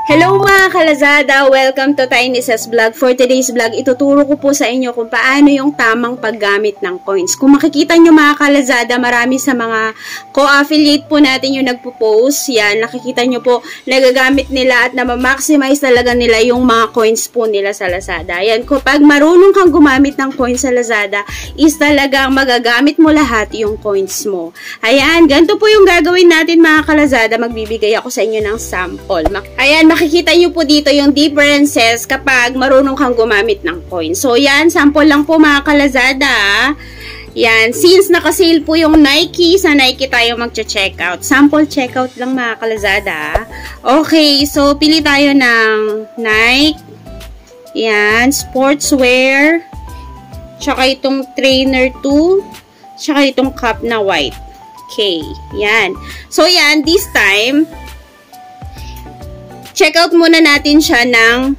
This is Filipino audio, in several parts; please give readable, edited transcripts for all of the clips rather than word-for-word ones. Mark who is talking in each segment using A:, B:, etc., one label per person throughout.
A: Hello mga kalazada! Welcome to Tiny's Vlog. For today's vlog, ituturo ko po sa inyo kung paano yung tamang paggamit ng coins. Kung makikita nyo mga kalazada, marami sa mga co-affiliate po natin yung nagpo-post. Yan, nakikita nyo po, nagagamit nila at na-maximize talaga nila yung mga coins po nila sa Lazada. Yan, kapag marunong kang gumamit ng coins sa Lazada, is talagang magagamit mo lahat yung coins mo. Ayan, ganito po yung gagawin natin mga kalazada. Magbibigay ako sa inyo ng sample. Ayan, makikita nyo po dito yung differences kapag marunong kang gumamit ng coins. So, yan, sample lang po mga kalazada. Yan, since naka-sale po yung Nike, sa Nike tayo magcha-checkout. Sample checkout lang mga kalazada. Okay, so pili tayo ng Nike. Yan, sportswear. Tsaka itong trainer 2. Tsaka itong cup na white. Okay, yan. So, yan, this time, check out muna natin siya ng,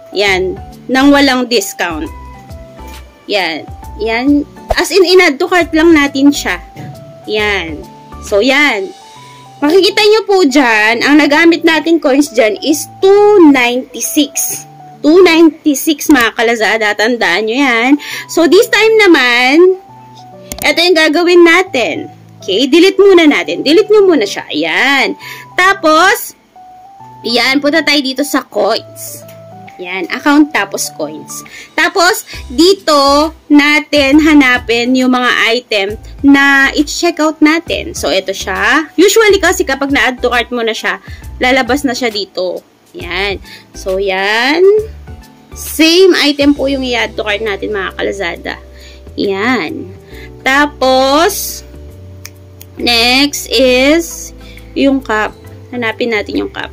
A: yan, ng walang discount. Yan. Yan. As in add to cart lang natin siya. Yan. So, yan. Makikita nyo po dyan, ang nagamit natin coins dyan is 296. 296 mga kalazada. Tandaan nyo yan. So, this time naman, ito yung gagawin natin. Okay, delete muna natin. Delete nyo muna siya. Ayan. Tapos, yan, punta tayo dito sa coins. Yan, account tapos coins. Tapos, dito natin hanapin yung mga item na i-check out natin. So, ito siya. Usually kasi kapag na-add to cart mo na siya, lalabas na siya dito. Yan. So, yan. Same item po yung i-add to cart natin mga kalazada. Yan. Tapos, next is yung cup. Hanapin natin yung cup.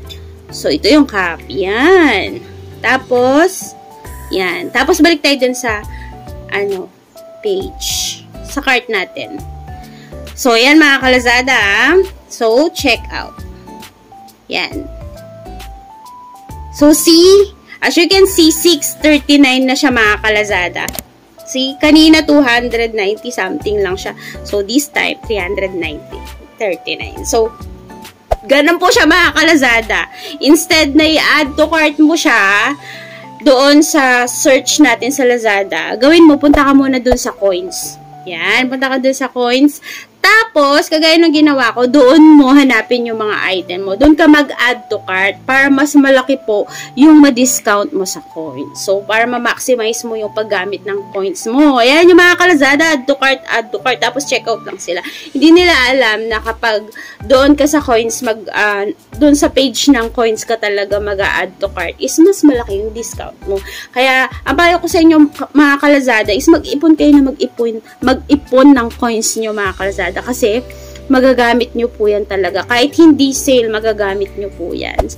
A: So, ito yung cup. Yan. Tapos, yan. Tapos, balik tayo dun sa, page. Sa cart natin. So, yan mga kalazada. So, check out. Yan. So, see, as you can see, 639 na siya mga kalazada. See, kanina 290 something lang siya. So, this time, 339. So, ganun po siya mga kalazada. Instead na i-add to cart mo siya doon sa search natin sa Lazada, gawin mo, punta ka muna doon sa coins. Yan, punta ka doon sa coins. Tapos, kagaya ng ginawa ko, doon mo hanapin yung mga item mo. Doon ka mag-add to cart para mas malaki po yung ma-discount mo sa coins. So, para ma-maximize mo yung paggamit ng coins mo. Ayan yung mga kalazada, add to cart, tapos checkout lang sila. Hindi nila alam na kapag doon ka sa coins, doon sa page ng coins ka talaga mag-add to cart, is mas malaki yung discount mo. Kaya, ang payo ko sa inyo mga kalazada is mag-ipon kayo na mag-ipon ng coins nyo mga kalazada. Kasi magagamit nyo po yan talaga. Kahit hindi sale, magagamit nyo po yan.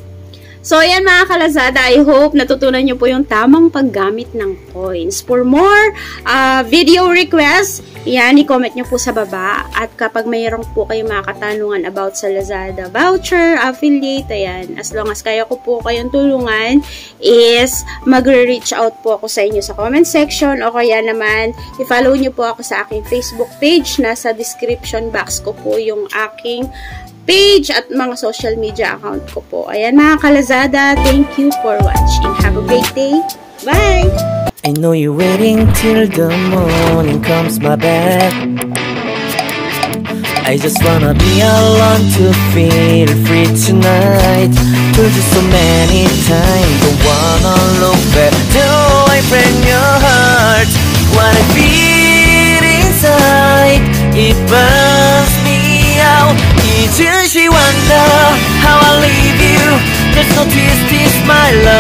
A: So, ayan mga kalazada, I hope natutunan nyo po yung tamang paggamit ng coins. For more video requests, yan, i-comment nyo po sa baba. At kapag mayroon po kayong mga katanungan about sa Lazada voucher, affiliate, ayan, as long as kaya ko po kayong tulungan, is magre-reach out po ako sa inyo sa comment section, o kaya naman, i-follow nyo po ako sa aking Facebook page. Nasa description box ko po yung aking page at mga social media account ko po. Ayan mga kalazada, thank you for watching. Have a great day. Bye!
B: I know you're waiting till the morning comes my back. I just wanna be alone to feel free tonight. Told you so many times, don't wanna look back. Do I break your heart? What I feel inside, it burns me out. Each year she wonder how I leave you. There's no twist, it's my love.